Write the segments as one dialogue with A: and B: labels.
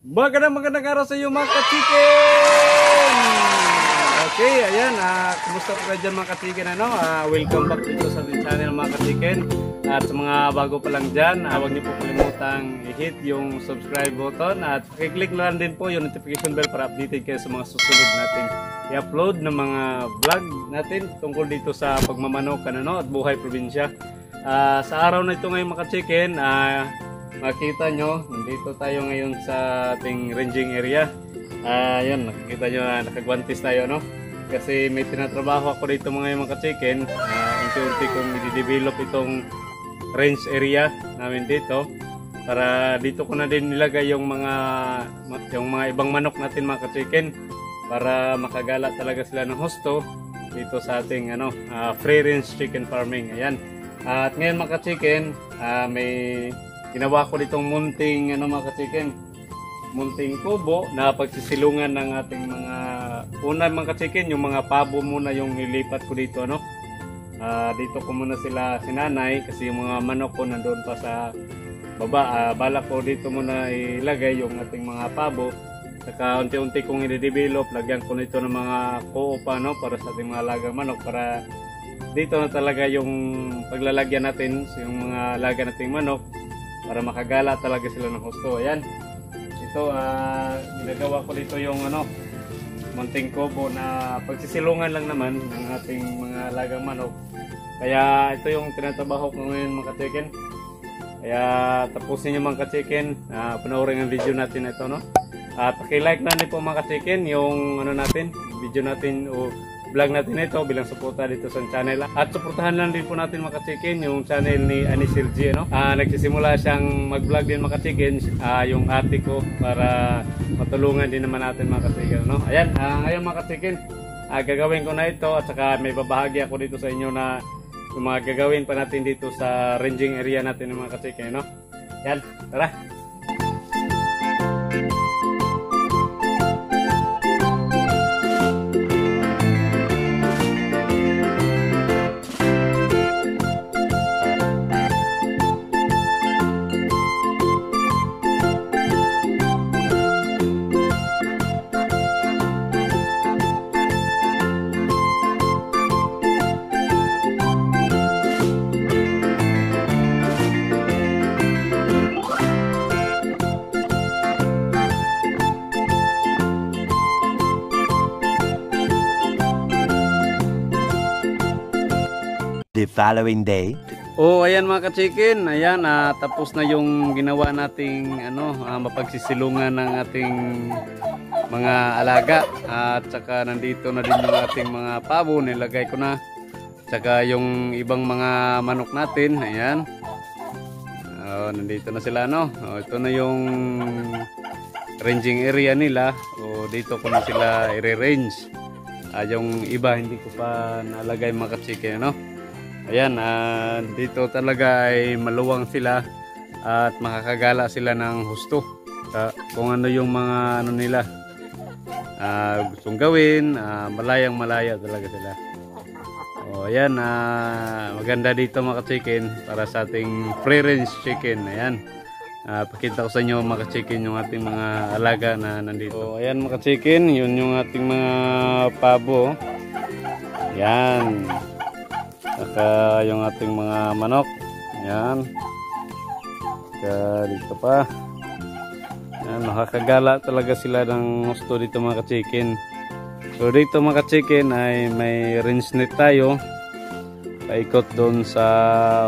A: Magandang araw sa iyo mga ka-chicken! Okay, ayan, kumusta po kayo dyan mga ka-chicken? Welcome back dito sa channel mga ka-chicken. At sa mga bago pa lang dyan, huwag niyo po kalimutang i-hit yung subscribe button at i-click na lang din po yung notification bell para updated kayo sa mga susunod nating i-upload ng mga vlog natin tungkol dito sa pagmamanok at buhay probinsya. Sa araw na ito ngayon mga ka-chicken, makita nyo, dito tayo ngayon sa ating ranging area. Yan, nakikita nyo na nakagwantis tayo, no? Kasi may tinatrabaho ako dito mga ka-chicken. Unti-unti kong i-develop itong range area namin dito. Para dito ko na din nilagay yung mga ibang manok natin mga ka-chicken. Para makagala talaga sila ng husto dito sa ating free range chicken farming. Ayan. At ngayon mga ka-chicken, may ginawa ko ditong munting mga ka-chicken, munting kubo na pagsisilungan ng ating mga ka-chicken, yung mga pabo muna yung nilipat ko dito dito ko muna sila sinanay kasi yung mga manok ko nandoon pa sa baba. Balak ko dito muna ilagay yung ating mga pabo, saka unti-unti kong i-develop, lagyan ko nito ng mga koopa para sa ating mga alagang manok, para dito na talaga yung paglalagyan natin yung mga alaga nating manok para makagala talaga sila ng husto. Ayan. Ito, ginagawa ko dito yung munting kubo na pagsisilungan lang naman ng ating mga alagang manok. Kaya ito yung tinatrabaho ko ngayon mga ka-chicken. Kaya tapusin nyo mga ka-chicken, panoorin ang video natin na ito, paki-like na din po mga ka-chicken yung video natin o vlog natin ito bilang suporta dito sa channel. At suportahan lang din po natin mga ka-chicken yung channel ni Anisel G. Nagsisimula siyang mag-vlog din mga ka-chicken, yung ate ko, para matulungan din naman natin mga ka-chicken. Ayan, ngayon mga ka-chicken, gagawin ko na ito at saka may babahagi ako dito sa inyo na yung mga gagawin pa natin dito sa ranging area natin ng mga ka-chicken. Ayan, tara!
B: The following day.
A: Ayan mga ka-chicken, ayan, tapos na yung ginawa nating mapagsisilungan ng ating mga alaga, at saka nandito na din yung ating mga pabo, nilagay ko na, saka yung ibang mga manok natin. Ayan, nandito na sila. Ito na yung ranging area nila, dito ko na sila i-range. Yung iba hindi ko pa nalagay mga ka-chicken. Ayan, dito talaga ay maluwang sila at makakagala sila ng husto. Kung ano yung mga nila gustong gawin, malayang malaya talaga sila. Ayan, maganda dito mga ka-chicken para sa ating free range chicken. Ayan, pakita ko sa inyo mga ka-chicken yung ating mga alaga na nandito. Ayan mga ka-chicken, yun yung ating mga pabo. Ayan, saka yung ating mga manok. Yan. Saka dito pa. Yan, makakagala talaga sila ng gusto dito mga ka-chicken. So dito mga ka-chicken ay may range net tayo. Paikot doon sa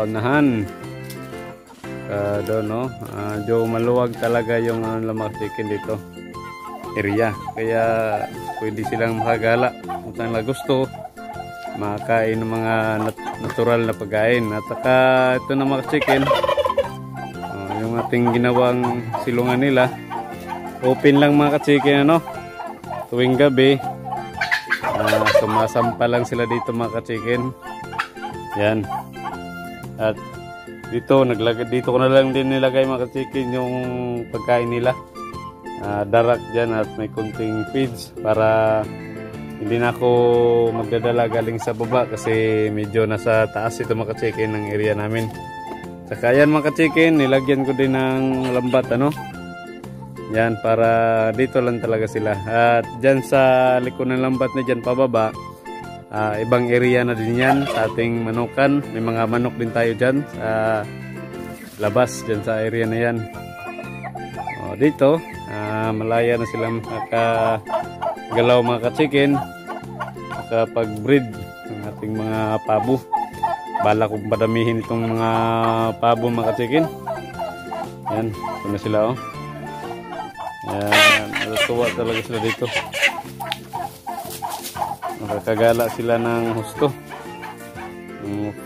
A: unahan. Doon yung maluwag talaga yung mga ka-chicken dito. Area. Kaya pwede silang makagala kung saan na gusto. Makain ng mga natural na pagkain. At saka ito na mga chicken, yung ating ginawang silungan nila, open lang mga ka-chicken tuwing gabi. Sumasampa lang sila dito mga ka-chicken. Yan. At dito ko na lang din nilagay mga ka-chicken yung pagkain nila. Darak dyan at may kunting feeds para hindi na ako magdadala galing sa baba kasi medyo nasa taas ito mga ka-chicken ng area namin. Saka yan mga ka-chicken, nilagyan ko din ng lambat Yan, para dito lang talaga sila. At dyan sa likod ng lambat na dyan pababa, ibang area na din yan sa ating manukan. May mga manok din tayo dyan sa labas, dyan sa area na yan. Dito, malaya na sila makagalaw mga ka-chicken, makapag-breed ng ating mga pabo. Bala kong padamihin itong mga pabo mga ka-chicken. Yan, ito na sila oh. Yan, natuwa talaga sila dito. Nakakagala sila ng husto.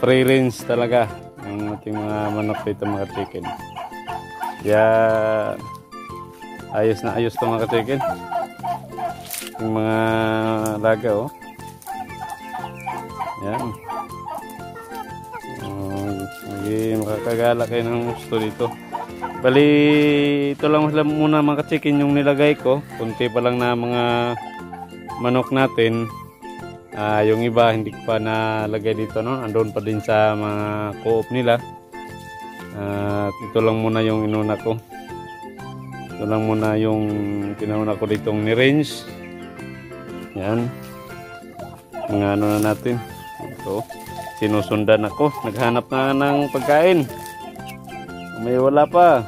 A: Free range talaga ang ating mga manok dito mga ka-chicken. Yan, ayos na ayos ito mga ka-chicken. Yung mga laga oh. Yan. Makakagala kayo ng gusto dito. Bali, ito lang muna mga ka-chicken yung nilagay ko. Kunti pa lang na mga manok natin. Yung iba hindi ko pa nalagay dito, no? Andun pa din sa mga co-op nila. Ito lang muna yung inuna ko. Ito lang muna yung tinauna ko ditong ni-range. Yan. Mga ano na natin. Ito. Sinusundan ako. Naghanap na ng pagkain. May wala pa.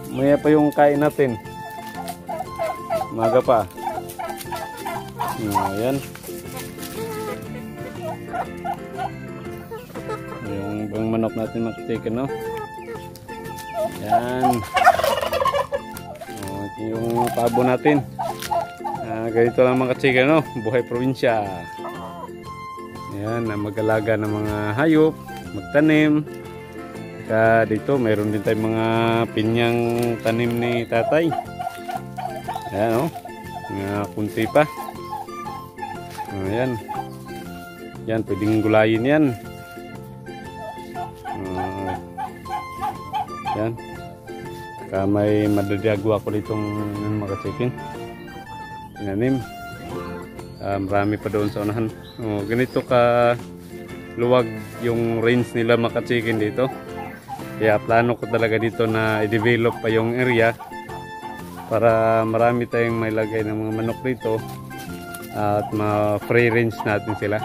A: Maya pa yung kain natin. Maga pa. Ayan. Yung bang manok natin makatikin, no? Ayan. Yung pabo natin. Ganito lang mga ka-chicken, no? Buhay probinsya. Ayan, mag-alaga ng mga hayop, magtanim. Saka dito, mayroon din tayong mga pinyang tanim ni tatay. Ayan, oh. Mga kunti pa. Ayan. Yan, pwedeng gulayin yan. Ayan. Saka may madadagwa ko ditong mga ka-chicken. Tinanim. Marami pa doon sa unahan. Ganito ka luwag yung range nila mga ka-chicken dito. Kaya plano ko talaga dito na i-develop pa yung area para marami tayong may lagay ng mga manok dito at ma-free range natin sila.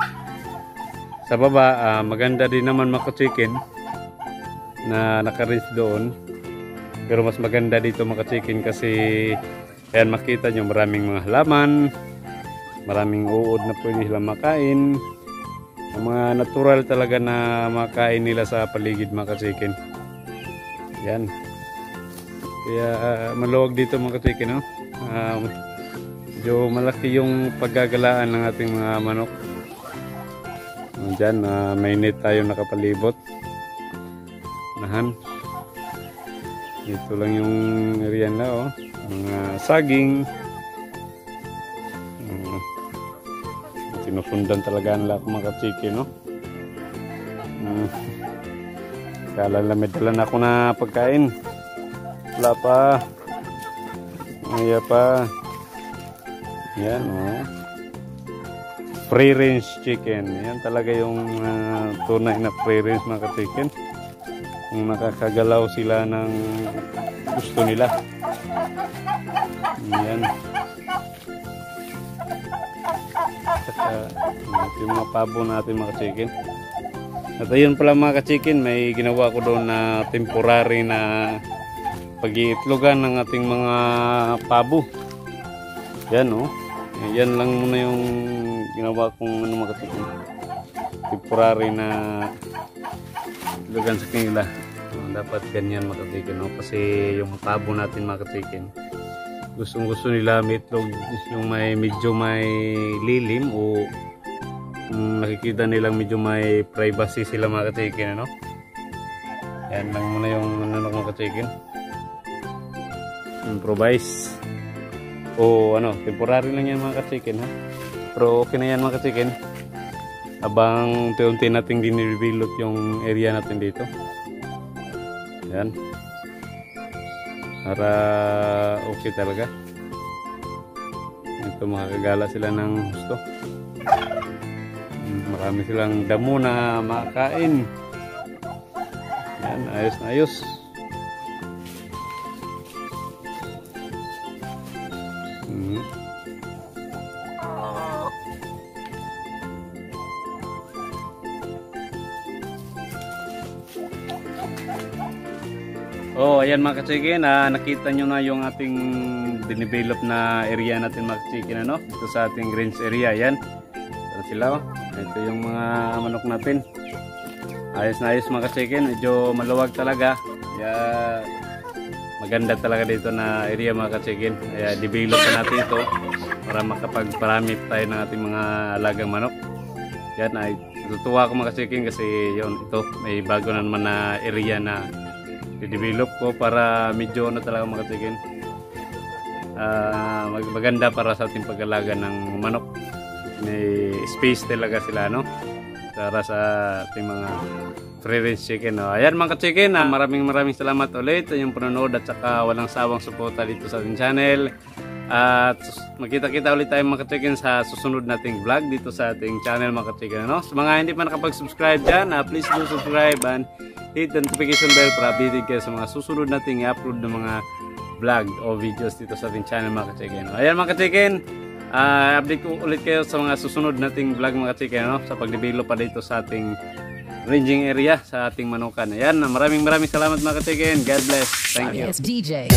A: Sa baba, maganda din naman mga ka-chicken na naka-range doon. Pero mas maganda dito mga ka-chicken kasi ayan, makita nyo maraming mga halaman, maraming uod na pwede sila makain. Ang mga natural talaga na makain nila sa paligid mga ka-chicken. Yan. Kaya maluwag dito mga ka-chicken, no? Medyo malaki yung paggagalaan ng ating mga manok. Diyan, may net tayo nakapalibot. Nahan. Ito lang yung area na, oh. Mga saging. Sinusundan talaga nila ako mga ka-chicken, no? Kala lamid lang ako na pagkain. Wala pa. Maya pa. Yan, oh. Free range chicken. Yan talaga yung tunay na free range mga ka-chicken. Kung nakakagalaw sila ng gusto nila. Yan. Saka yung mga pabo natin mga ka-chicken. At ayun pala mga ka-chicken, may ginawa ko doon na temporary na pag-iitlogan ng ating mga pabo. Yan, oh. Yan lang muna yung ginawa kong ano mga ka-chicken. Temporary na itlogan sa kanila. Dapat ganyan mga ka-chicken, no? Kasi yung pabo natin mga ka-chicken, gustong-gusto nila may itlog yung medyo may lilim o nakikita nilang medyo may privacy sila mga ka-chicken, ano? Yan lang muna yung ano mga ka-chicken. Improvise o ano, temporary lang yan mga ka-chicken, ha? Pero okay na yan mga ka-chicken habang unti-unti nating dinidevelop yung area natin dito. Yan, para okay talaga. Ito, makakagala sila ng gusto. Marami silang damo na makain. Yan, ayos na ayos. Oh, ayan mga kachikin, nakita nyo na yung ating dinevelop na area natin mga kachikin, ano? Ito sa ating range area, ayan. Ito sila, oh. Ito yung mga manok natin. Ayos na ayos mga kachikin, medyo maluwag talaga. Kaya maganda talaga dito na area mga kachikin. Kaya develop na natin ito para makapagparami tayo ng ating mga alagang manok. Yan ay natutuwa ko mga kachikin kasi yun, ito may bago na naman na area na i-develop ko para medyo ano talaga mga kachikin, maganda para sa ating pag-alaga ng manok. May space talaga sila, no, para sa ating mga free range chicken, no? Ayan mga kachikin, maraming salamat ulit sa inyong panonood at saka walang sawang suporta dito sa ating channel. At magkita-kita ulit tayo mga kachikin sa susunod nating vlog dito sa ating channel mga kachikin, no? Sa mga hindi pa nakapag-subscribe dyan, please do subscribe and hit the notification bell para updated kayo sa mga susunod nating i-upload ng mga vlog o videos dito sa ating channel mga kachikin. Ayan mga kachikin, update ko ulit kayo sa mga susunod nating vlog mga kachikin, no? Sa pag-develop pa dito sa ating ranging area sa ating manukan. Ayan, maraming salamat mga kachikin. God bless. Thank you.
B: Yes, DJ.